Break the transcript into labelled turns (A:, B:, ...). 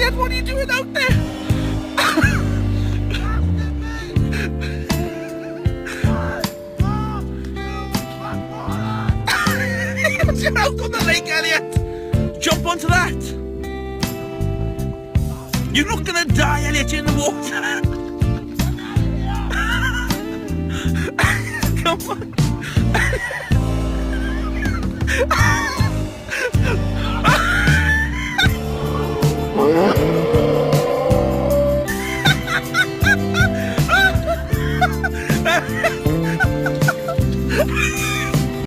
A: Elliot, what are you doing out there? You're out on the lake, Elliot. Jump onto that. You're not gonna die, Elliot, in the water. Come on.